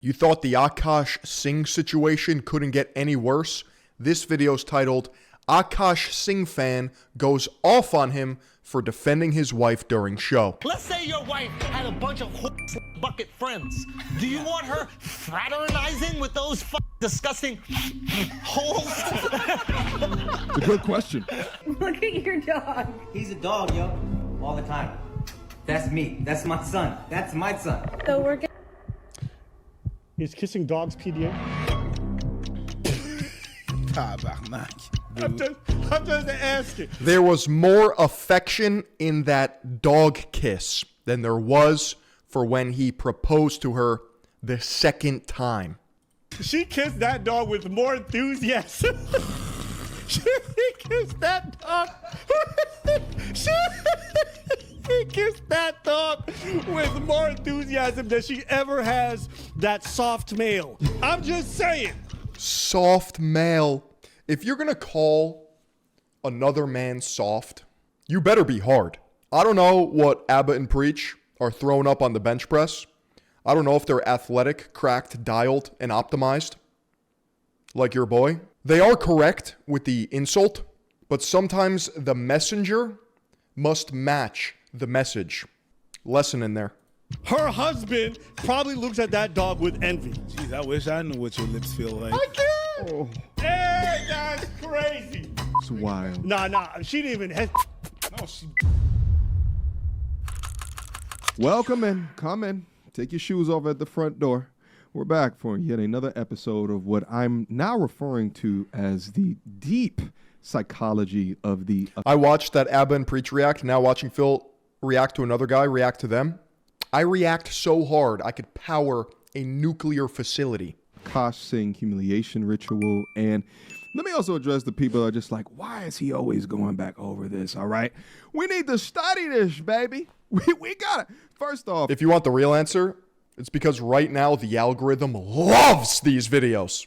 You thought the Akaash Singh situation couldn't get any worse? This video is titled, Akaash Singh fan goes off on him for defending his wife during show. Let's say your wife had a bunch of bucket friends. Do you want her fraternizing with those disgusting holes? It's a good question. Look at your dog. He's a dog, yo. All the time. That's me. That's my son. That's my son. So we're Is kissing dogs PDA? I'm just asking. There was more affection in that dog kiss than there was for when he proposed to her the second time. She kissed that dog with more enthusiasm. She kissed that dog. She kissed that dog with more enthusiasm than she ever has that soft male. I'm just saying. Soft male. If you're gonna call another man soft, you better be hard. I don't know what Abba and Preach are throwing up on the bench press. I don't know if they're athletic, cracked, dialed, and optimized, like your boy. They are correct with the insult, but sometimes the messenger must match the message. Lesson in there. Her husband probably looks at that dog with envy. Jeez, I wish I knew what your lips feel like. I can't. Oh. Hey, that's crazy. It's wild. Nah, she didn't even have. No, she... Welcome in. Come in. Take your shoes off at the front door. We're back for yet another episode of what I'm now referring to as the deep psychology of the... I watched that Abba and Preach react. Now watching Phil react to another guy react to them. I react so hard I could power a nuclear facility. Akaash Singh humiliation ritual. And let me also address the people that are just like, why is he always going back over this? All right. We need to study this, baby. We got it. First off, If you want the real answer, it's because right now the algorithm loves these videos.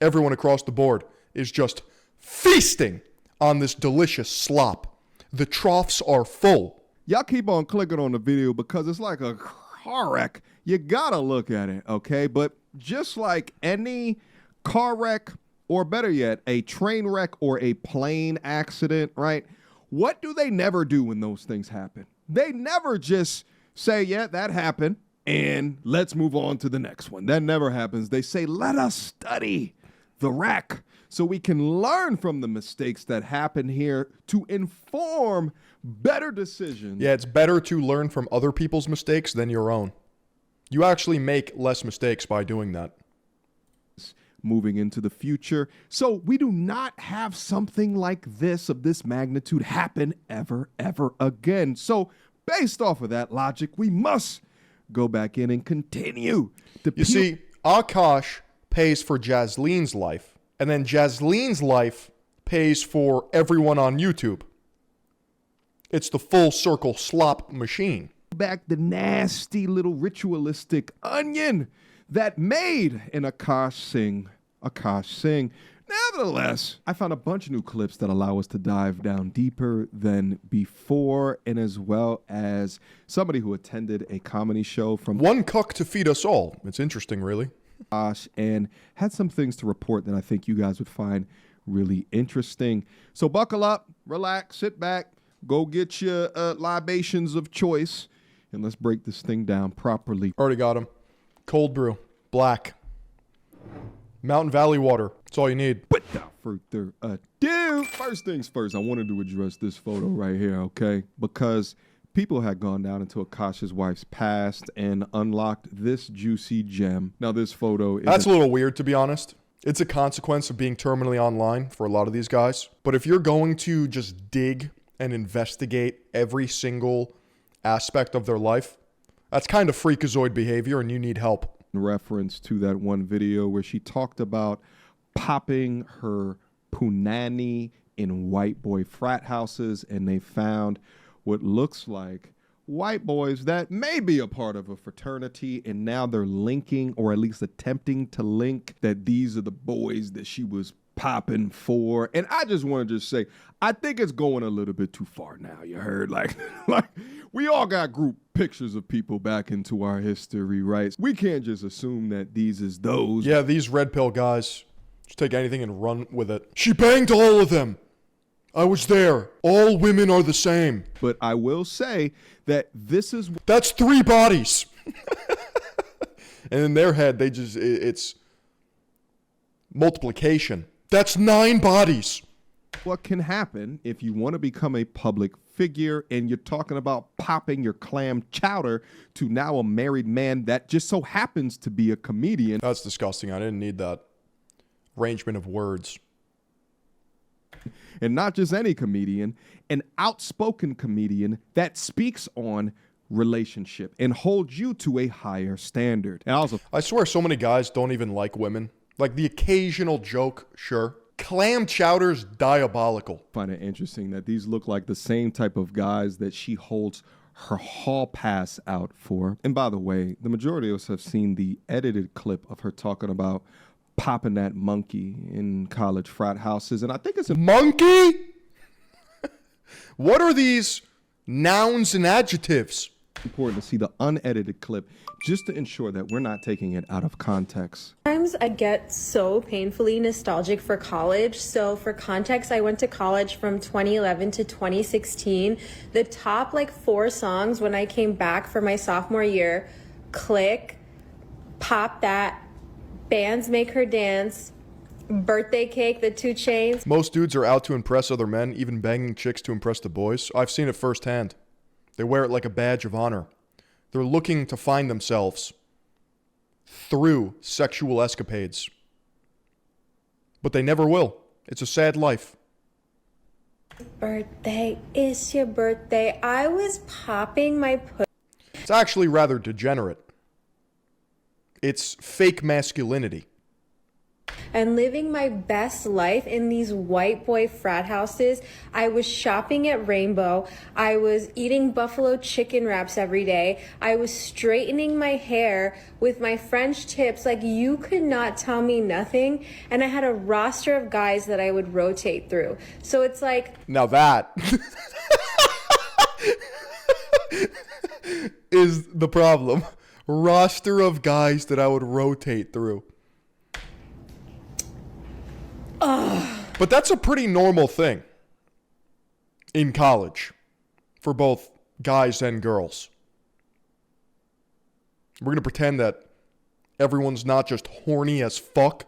Everyone across the board is just feasting on this delicious slop. The troughs are full. y'all keep on clicking on the video because it's like a car wreck. You gotta look at it, okay? But just like any car wreck, or better yet, a train wreck or a plane accident, right? What do they never do when those things happen? They never just say, yeah, that happened, and let's move on to the next one. That never happens. They say, let us study the wreck so we can learn from the mistakes that happen here to inform better decisions. Yeah, it's better to learn from other people's mistakes than your own. You actually make less mistakes by doing that. Moving into the future. So we do not have something like this of this magnitude happen ever again. So based off of that logic, we must go back in and continue to You see, Akaash pays for Jaslene's life, and then Jaslene's life pays for everyone on YouTube. It's the full circle slop machine. back the nasty little ritualistic onion that made an Akaash Singh. Nevertheless, I found a bunch of new clips that allow us to dive down deeper than before, and as well as somebody who attended a comedy show from One cuck to feed us all. It's interesting, really. Akaash, and had some things to report that I think you guys would find really interesting. So buckle up, relax, sit back, go get your libations of choice, and let's break this thing down properly. Already got him. Cold brew. Black. Mountain Valley water. That's all you need. Without further ado, first things first, I wanted to address this photo right here, okay? Because people had gone down into Akaash's wife's past and unlocked this juicy gem. Now, this photo is... That's a little weird, to be honest. It's a consequence of being terminally online for a lot of these guys. But if you're going to just dig and investigate every single aspect of their life, that's kind of freakazoid behavior, and you need help. reference to that one video where she talked about popping her punani in white boy frat houses, and they found what looks like white boys that may be a part of a fraternity, and now they're linking, or at least attempting to link, that these are the boys that she was popping for. And I just want to just say, I think it's going a little bit too far now. You heard, like We all got group pictures of people back into our history, right? We can't just assume that these is those. Yeah, these red pill guys just take anything and run with it. She banged all of them. I was there. All women are the same. But I will say that this is That's 3 bodies. And in their head, they just, it's multiplication. That's 9 bodies. what can happen if you want to become a public figure and you're talking about popping your clam chowder to now a married man that just so happens to be a comedian. That's disgusting. I didn't need that arrangement of words. And not just any comedian, an outspoken comedian that speaks on relationship and holds you to a higher standard. And also, I swear so many guys don't even like women. Like the occasional joke, sure. Clam chowder's diabolical. find it interesting that these look like the same type of guys that she holds her hall pass out for. And by the way, the majority of us have seen the edited clip of her talking about popping that monkey in college frat houses. And I think it's Monkey? What are these nouns and adjectives? important to see the unedited clip just to ensure that we're not taking it out of context. Sometimes I get so painfully nostalgic for college. So for context, I went to college from 2011 to 2016. The top 4 songs when I came back for my sophomore year: Click, Pop That, Bands Make Her Dance, Birthday Cake, the 2 Chainz. Most dudes are out to impress other men, even banging chicks to impress the boys. I've seen it firsthand. They wear it like a badge of honor. They're looking to find themselves through sexual escapades. But they never will. It's a sad life. Birthday, it's your birthday. I was popping my pussy. It's actually rather degenerate. It's fake masculinity. And living my best life in these white boy frat houses. I was shopping at Rainbow. I was eating buffalo chicken wraps every day. I was straightening my hair with my French tips. You could not tell me nothing. And I had a roster of guys that I would rotate through. So it's Now that is the problem. Roster of guys that I would rotate through. But that's a pretty normal thing in college for both guys and girls. We're going to pretend that everyone's not just horny as fuck.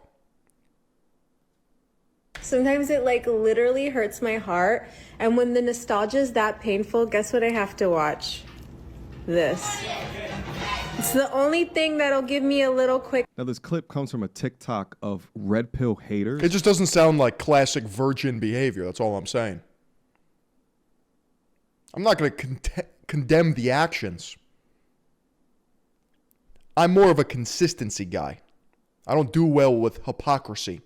sometimes it literally hurts my heart. And when the nostalgia is that painful, guess what I have to watch? This. It's the only thing that'll give me a little quick. Now, this clip comes from a TikTok of red pill haters. It just doesn't sound like classic virgin behavior. That's all I'm saying. I'm not going to condemn the actions. I'm more of a consistency guy. I don't do well with hypocrisy.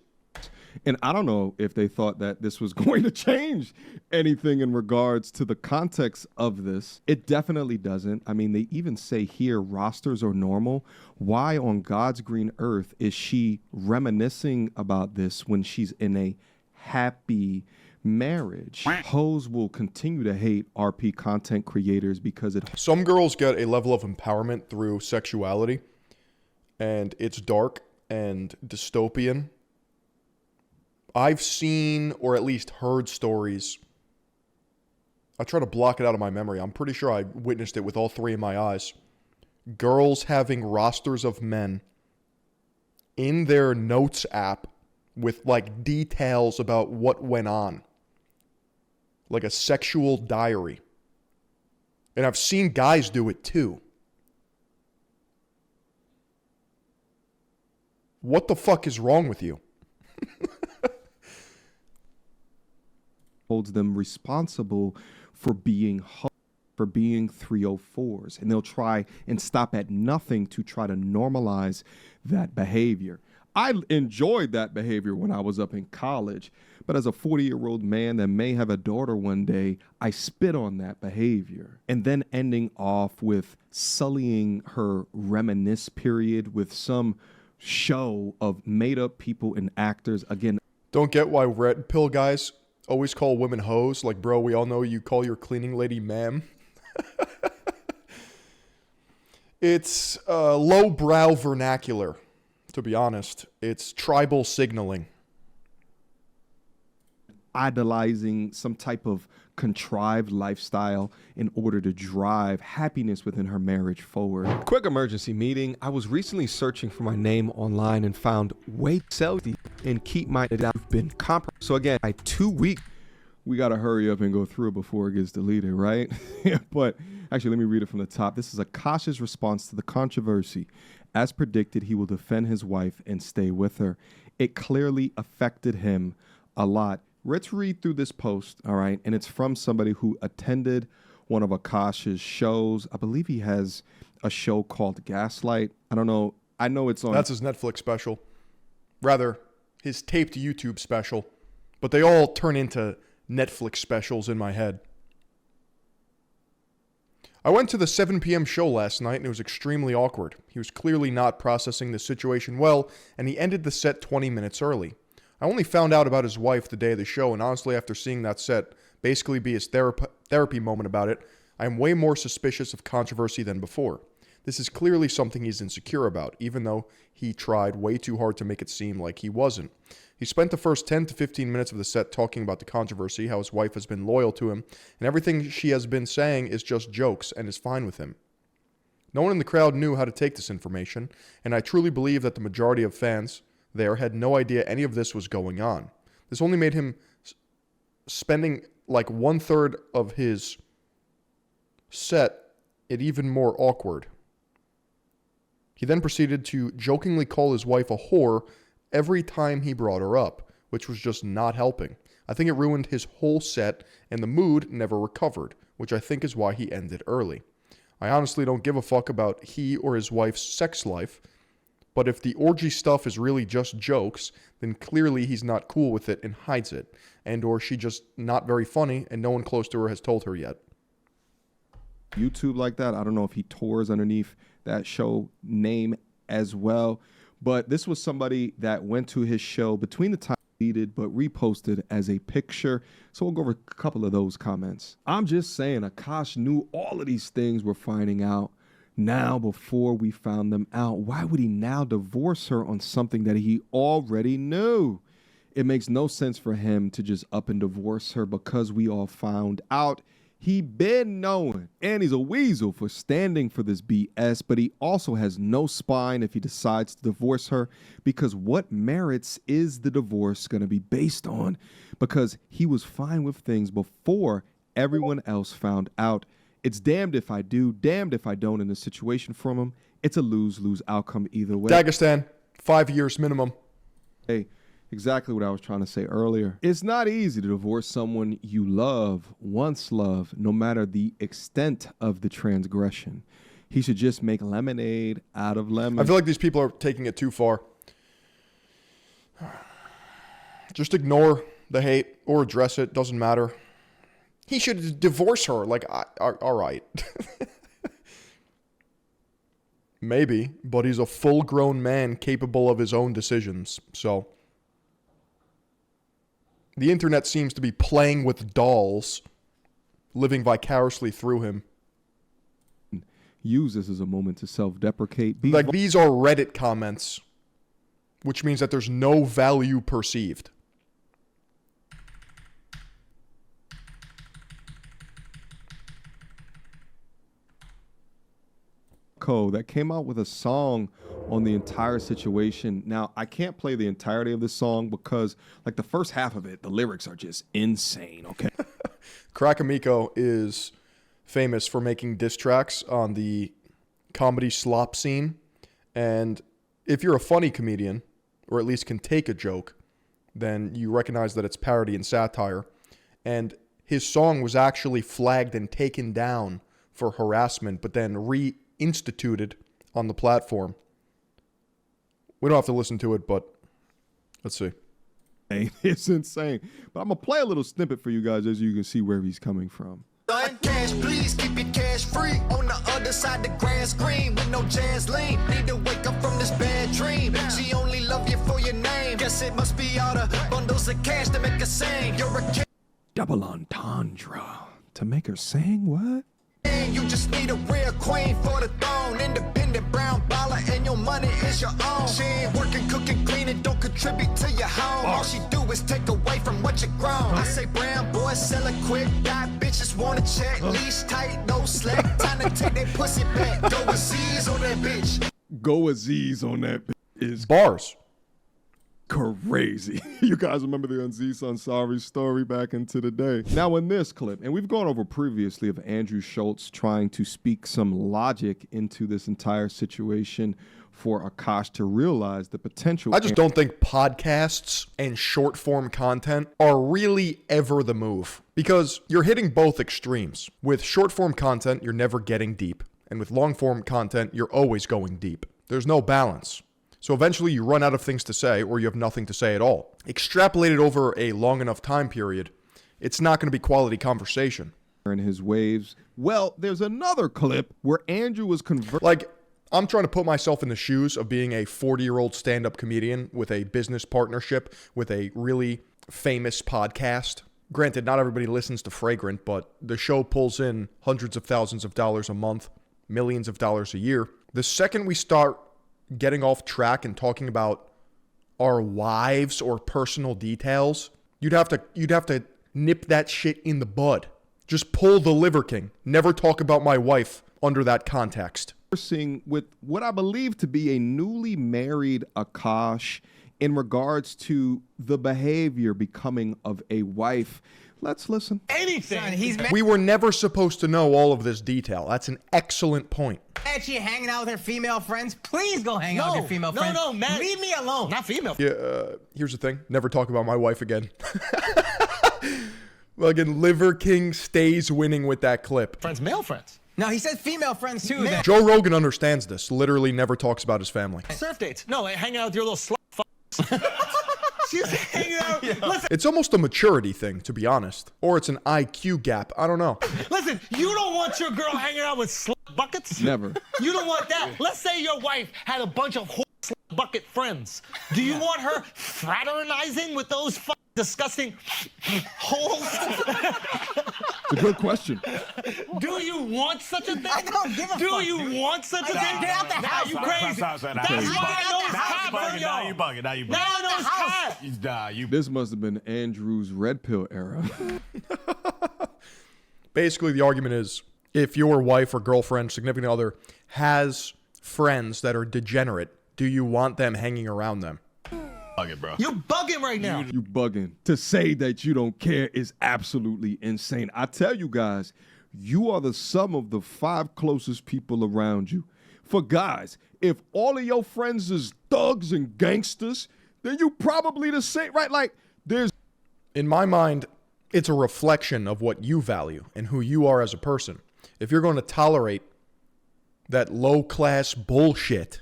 And I don't know if they thought that this was going to change anything in regards to the context of this. It definitely doesn't. I mean, they even say here rosters are normal. Why on God's green earth is she reminiscing about this when she's in a happy marriage? Hoes will continue to hate RP content creators because it... Some girls get a level of empowerment through sexuality, and it's dark and dystopian. I've seen, or at least heard, stories. I try to block it out of my memory. I'm pretty sure I witnessed it with all 3 of my eyes. Girls having rosters of men in their notes app with details about what went on. Like a sexual diary. And I've seen guys do it too. What the fuck is wrong with you? holds them responsible for being 304s, and they'll try and stop at nothing to try to normalize that behavior. I enjoyed that behavior when I was up in college, but as a 40-year-old man that may have a daughter one day, I spit on that behavior. And then ending off with sullying her reminisce period with some show of made-up people and actors. Again, Don't get why red pill guys always call women hoes. Bro, we all know you call your cleaning lady ma'am. It's lowbrow vernacular, to be honest. It's tribal signaling. Idolizing some type of contrived lifestyle in order to drive happiness within her marriage forward. Quick emergency meeting. I was recently searching for my name online and found Wait Selfie and keep my I've been compromised. So again, 2 weeks. We got to hurry up and go through it before it gets deleted, right? But actually, let me read it from the top. This is Akaash's response to the controversy. As predicted, he will defend his wife and stay with her. It clearly affected him a lot. Let's read through this post, all right? And it's from somebody who attended one of Akaash's shows. I believe he has a show called Gaslight. I don't know. I know it's on. That's his Netflix special. Rather, his taped YouTube special. But they all turn into Netflix specials in my head. I went to the 7 p.m. show last night and it was extremely awkward. He was clearly not processing the situation well, and he ended the set 20 minutes early. I only found out about his wife the day of the show, and honestly, after seeing that set basically be his therapy moment about it, I am way more suspicious of controversy than before. This is clearly something he's insecure about, even though he tried way too hard to make it seem like he wasn't. He spent the first 10 to 15 minutes of the set talking about the controversy, how his wife has been loyal to him, and everything she has been saying is just jokes and is fine with him. No one in the crowd knew how to take this information, and I truly believe that the majority of fans there had no idea any of this was going on. This only made him spending like 1/3 of his set it even more awkward. He then proceeded to jokingly call his wife a whore every time he brought her up, which was just not helping. I think it ruined his whole set, and the mood never recovered, which I think is why he ended early. I honestly don't give a fuck about he or his wife's sex life, but if the orgy stuff is really just jokes, then clearly he's not cool with it and hides it, and or she just not very funny and no one close to her has told her yet. YouTube like that. I don't know if he tours underneath that show name as well, but this was somebody that went to his show between the time deleted but reposted as a picture. So we'll go over a couple of those comments. I'm just saying, Akaash knew all of these things we're finding out now before we found them out. Why would he now divorce her on something that he already knew? It makes no sense for him to just up and divorce her because we all found out. He been knowing, and he's a weasel for standing for this BS, but he also has no spine if he decides to divorce her, because what merits is the divorce going to be based on? Because he was fine with things before everyone else found out. It's damned if I do, damned if I don't in this situation from him. It's a lose-lose outcome either way. Dagestan, 5 years minimum. Hey, exactly what I was trying to say earlier. It's not easy to divorce someone you love, once loved, no matter the extent of the transgression. He should just make lemonade out of lemon. I feel like these people are taking it too far. Just ignore the hate or address it. Doesn't matter. He should divorce her. Like, all right. Maybe, but he's a full-grown man capable of his own decisions. So the internet seems to be playing with dolls, living vicariously through him. Use this as a moment to self-deprecate. Like, these are Reddit comments, which means that there's no value perceived. That came out with a song on the entire situation. Now, I can't play the entirety of this song because, like, the first half of it, the lyrics are just insane, okay? Krakamiko is famous for making diss tracks on the comedy slop scene. And if you're a funny comedian, or at least can take a joke, then you recognize that it's parody and satire. And his song was actually flagged and taken down for harassment, but then reinstituted on the platform. We don't have to listen to it, but let's see. It's insane. But I'm going to play a little snippet for you guys as you can see where he's coming from. Cash, please keep your cash free. On the other side, the grass green with no jazz lean. Need to wake up from this bad dream. She only love you for your name. Guess it must be all the bundles of cash to make her sing. You're a Double entendre. To make her sing what? You just need a real queen for the throne. Independent brown baller and your money is your own. She ain't working, cooking, cleaning, don't contribute to your home. All she do is take away from what you grown. I say brown boys selling quick, got bitches wanna check. Leash tight, no slack, time to take that pussy back. Go with Z's on that bitch. Go Aziz on that is Bars. crazy. You guys remember the Aziz Ansari story back into the day. Now in this clip, and we've gone over previously of Andrew Schultz trying to speak some logic into this entire situation for Akaash to realize the potential. I just don't think podcasts and short form content are really ever the move, because you're hitting both extremes. With short form content, you're never getting deep. And with long form content, you're always going deep. There's no balance. So eventually you run out of things to say, or you have nothing to say at all. Extrapolated over a long enough time period, it's not going to be quality conversation. In his waves. Well, there's another clip where Andrew was Like, I'm trying to put myself in the shoes of being a 40-year-old stand-up comedian with a business partnership with a really famous podcast. Granted, not everybody listens to Fragrant, but the show pulls in hundreds of thousands of dollars a month, millions of dollars a year. The second we start getting off track and talking about our wives or personal details, you'd have to nip that shit in the bud. Just pull the Liver King. Never talk about my wife under that context. Conversing with what I believe to be a newly married Akaash in regards to the behavior becoming of a wife. Let's listen. Anything. We were never supposed to know all of this detail. That's an excellent point. And she hanging out with her female friends. Please go hang out with your female friends. No, man. Leave me alone. Not female. Yeah, here's the thing. Never talk about my wife again. Well, again, Liver King stays winning with that clip. Friends, male friends. No, he said female friends too. then. Joe Rogan understands this. Literally never talks about his family. Surf dates. No, hanging out with your little slut. She's hanging out. Listen, It's almost a maturity thing, to be honest. Or it's an IQ gap. I don't know. listen, you don't want your girl hanging out with slut buckets? Never. You don't want that. Let's say your wife had a bunch of slut bucket friends. Do you want her fraternizing with those disgusting holes? It's a good question. Do you want such a thing? I don't give a Do fuck, you dude. want such a thing? Get out the Now house. you crazy. That's why I know it's hot for y'all. Now you bugging. Now I know it's hot. This must have been Andrew's red pill era. Basically, the argument is if your wife or girlfriend, significant other, has friends that are degenerate, do you want them hanging around them? Bugging, bro. You bugging right now. You bugging. To say that you don't care is absolutely insane. I tell you guys, you are the sum of the 5 closest people around you. For guys, if all of your friends is thugs and gangsters, then you probably the same, right? Like, there's... In my mind, it's a reflection of what you value and who you are as a person. If you're going to tolerate that low-class bullshit,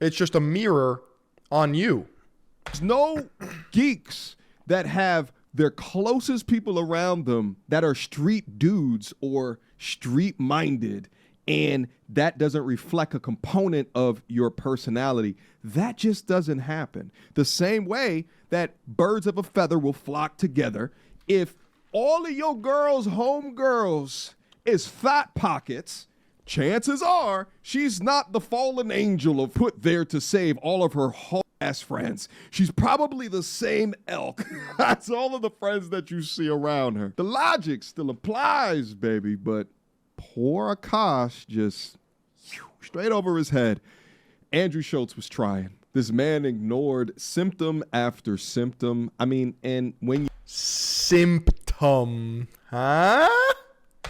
it's just a mirror on you. There's no geeks that have their closest people around them that are street dudes or street-minded, and that doesn't reflect a component of your personality. That just doesn't happen. The same way that birds of a feather will flock together. If all of your girls' homegirls is fat pockets, chances are she's not the fallen angel of put there to save all of her ass friends. She's probably the same elk. That's all of the friends that you see around her. The logic still applies, baby, but poor Akaash just straight over his head. Andrew Schultz was trying. This man ignored symptom after symptom. I mean, and when Symptom. Huh?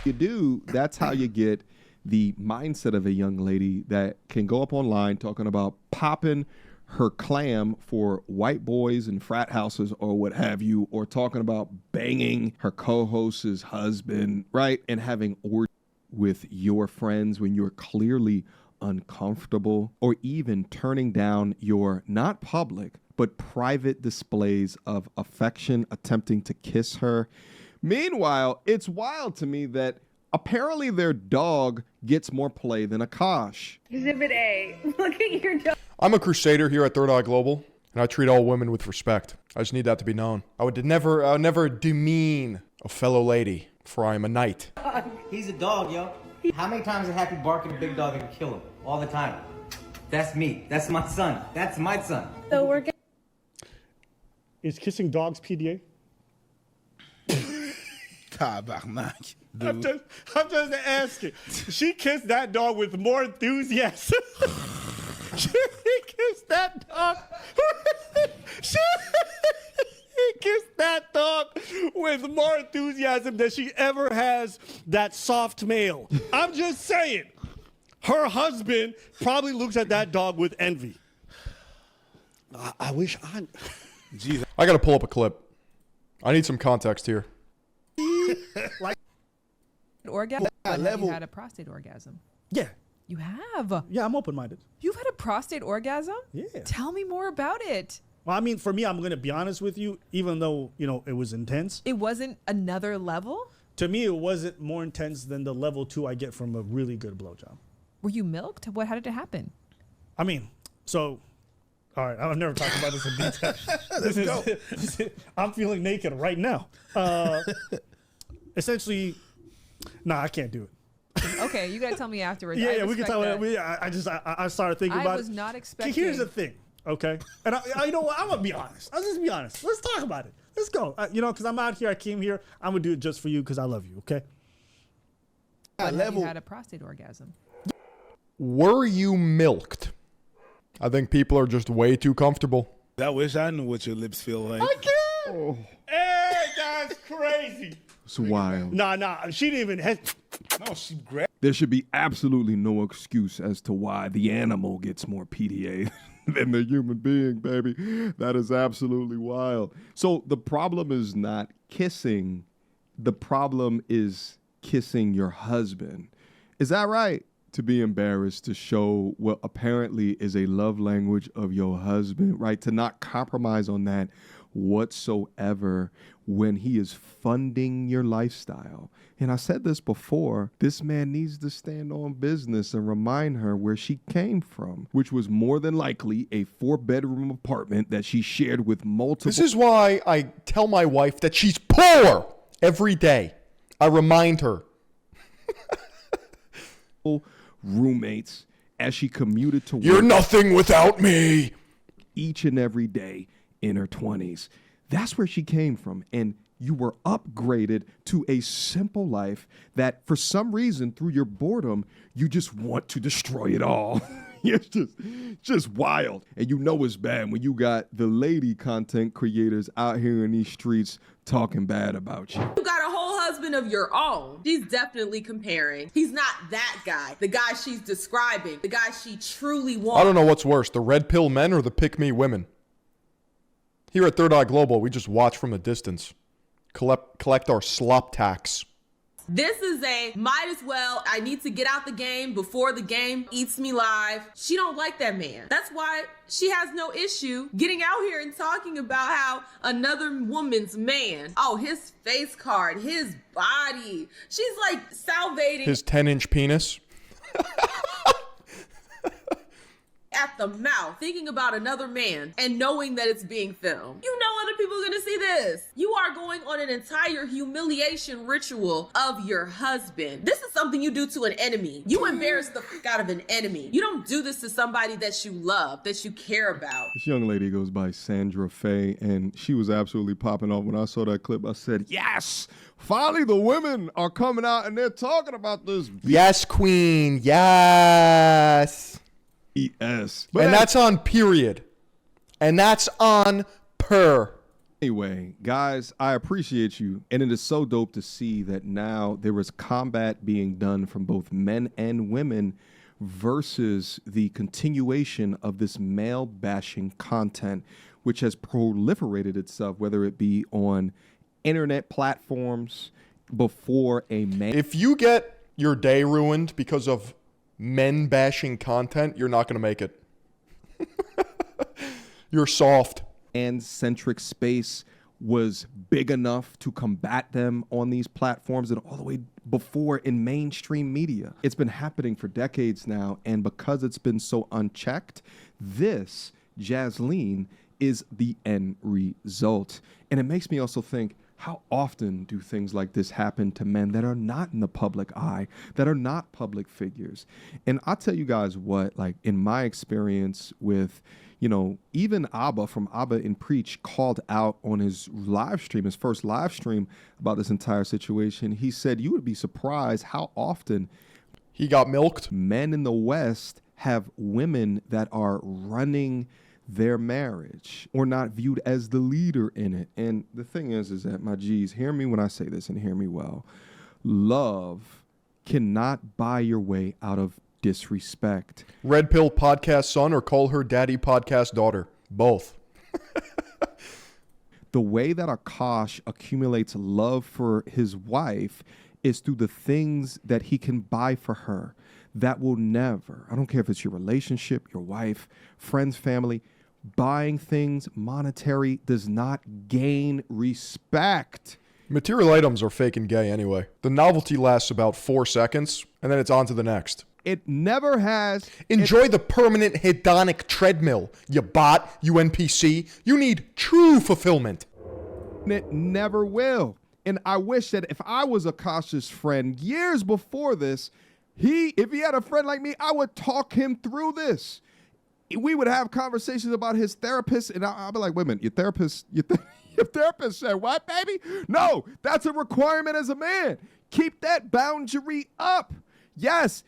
you do, that's how you get the mindset of a young lady that can go up online talking about popping her clam for white boys and frat houses or what have you, or talking about banging her co-host's husband, right? And having orgies with your friends when you're clearly uncomfortable, or even turning down your not public but private displays of affection, attempting to kiss her. Meanwhile, it's wild to me that apparently their dog gets more play than Akaash. Exhibit A. Look at your dog. I'm a crusader here at Third Eye Global, and I treat all women with respect. I just need that to be known. I would never demean a fellow lady, for I am a knight. He's a dog, yo. How many times did Happy bark at a big dog and kill him? All the time. That's me. That's my son. That's my son. So we're gonna Is kissing dogs PDA? Tabarnak. I'm just asking. She kissed that dog with more enthusiasm. She kissed that dog. She kissed that dog with more enthusiasm than she ever has that soft male. I'm just saying. Her husband probably looks at that dog with envy. I wish I. Jesus. I gotta pull up a clip. I need some context here. Orgasm? Have level. you had a prostate orgasm? Yeah. You have? Yeah, I'm open-minded. You've had a prostate orgasm? Yeah. Tell me more about it. Well, I mean, for me, I'm going to be honest with you, even though, it was intense. It wasn't another level? To me, it wasn't more intense than the level 2 I get from a really good blowjob. Were you milked? How did it happen? I mean, so, all right, I've never talked about this in detail. I'm feeling naked right now. Essentially, I can't do it. Okay, you gotta tell me afterwards. Yeah, we can talk about it. I started thinking about it. I was not expecting. Here's the thing, okay? And you know what? I'm gonna be honest. I'll just be honest. Let's talk about it. Let's go. Because I'm out here. I came here. I'm gonna do it just for you because I love you. Okay? Have you had a prostate orgasm? Were you milked? I think people are just way too comfortable. I wish I knew what your lips feel like. I can't. Oh. Hey, that's crazy. It's wild. Nah. She didn't even. No, she grabbed. There should be absolutely no excuse as to why the animal gets more PDA than the human being, baby. That is absolutely wild. So the problem is not kissing. The problem is kissing your husband. Is that right? To be embarrassed to show what apparently is a love language of your husband, right? To not compromise on that whatsoever when he is funding your lifestyle. And I said this before, this man needs to stand on business and remind her where she came from, which was more than likely a 4-bedroom apartment that she shared with multiple. This is why I tell my wife that she's poor every day. I remind her. Roommates as she commuted to work. You're nothing without me. Each and every day in her 20s. That's where she came from. And you were upgraded to a simple life that for some reason through your boredom, you just want to destroy it all. It's just wild. And it's bad when you got the lady content creators out here in these streets talking bad about you. You got a whole husband of your own. She's definitely comparing. He's not that guy, the guy she's describing, the guy she truly wants. I don't know what's worse, the red pill men or the pick me women. Here at Third Eye Global, we just watch from a distance. Collect our slop tax. This is might as well, I need to get out the game before the game eats me live. She don't like that man. That's why she has no issue getting out here and talking about how another woman's man, his face card, his body. She's like salivating. His 10-inch penis. At the mouth, thinking about another man and knowing that it's being filmed. You know other people are gonna see this. You are going on an entire humiliation ritual of your husband. This is something you do to an enemy. You embarrass the fuck out of an enemy. You don't do this to somebody that you love, that you care about. This young lady goes by Sandra Faye, and she was absolutely popping off. When I saw that clip, I said, yes, finally the women are coming out and they're talking about this. Yes, queen, yes. Yes. And that's on period. And that's on per. Anyway, guys, I appreciate you. And it is so dope to see that now there is combat being done from both men and women versus the continuation of this male bashing content, which has proliferated itself, whether it be on internet platforms before a man. If you get your day ruined because of men bashing content, you're not going to make it. You're soft. And centric space was big enough to combat them on these platforms and all the way before in mainstream media. It's been happening for decades now, and because it's been so unchecked, this, Jasleen, is the end result. And it makes me also think, How often do things like this happen to men that are not in the public eye, that are not public figures? And I'll tell you guys what, like in my experience with, even Abba from Abba in Preach called out on his live stream, his first live stream about this entire situation. He said, you would be surprised how often he got milked. Men in the West have women that are running their marriage or not viewed as the leader in it. And the thing is that, my G's, hear me when I say this and hear me well. Love cannot buy your way out of disrespect. Red Pill podcast son or call her daddy podcast daughter. Both. The way that Akaash accumulates love for his wife is through the things that he can buy for her that will never, I don't care if it's your relationship, your wife, friends, family, buying things monetary does not gain respect. Material items are fake and gay anyway. The novelty lasts about 4 seconds, and then it's on to the next. It never has. Enjoy the permanent hedonic treadmill, you bot, you NPC. You need true fulfillment. It never will. And I wish that if I was Akaash's friend years before this, if he had a friend like me, I would talk him through this. We would have conversations about his therapist, and I'll be like, wait a minute, your therapist said what, baby? No, that's a requirement as a man. Keep that boundary up. Yes,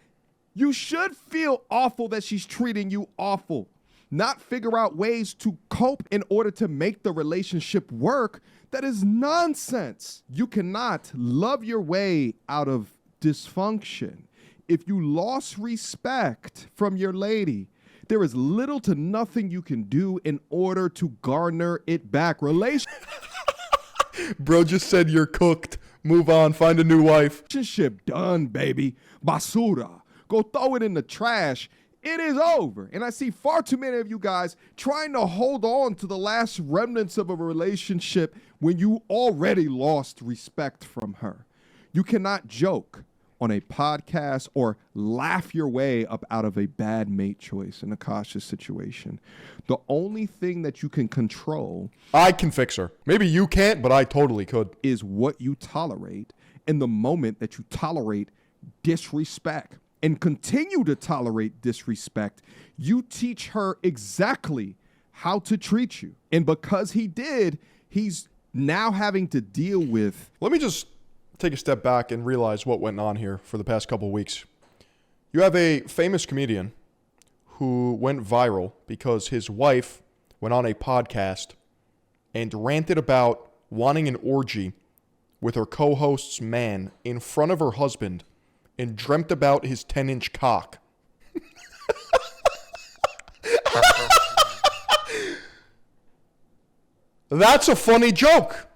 you should feel awful that she's treating you awful. Not figure out ways to cope in order to make the relationship work. That is nonsense. You cannot love your way out of dysfunction. If you lost respect from your lady, there is little to nothing you can do in order to garner it back. Bro just said you're cooked. Move on, find a new wife. Relationship done, baby. Basura. Go throw it in the trash. It is over. And I see far too many of you guys trying to hold on to the last remnants of a relationship when you already lost respect from her. You cannot joke on a podcast or laugh your way up out of a bad mate choice in Akaash's situation. The only thing that you can control, I can fix her. Maybe you can't, but I totally could. Is what you tolerate in the moment that you tolerate disrespect and continue to tolerate disrespect. You teach her exactly how to treat you. And because he did, he's now having to deal with. Let me just take a step back and realize what went on here for the past couple of weeks. You have a famous comedian who went viral because his wife went on a podcast and ranted about wanting an orgy with her co-host's man in front of her husband and dreamt about his 10-inch cock. That's a funny joke.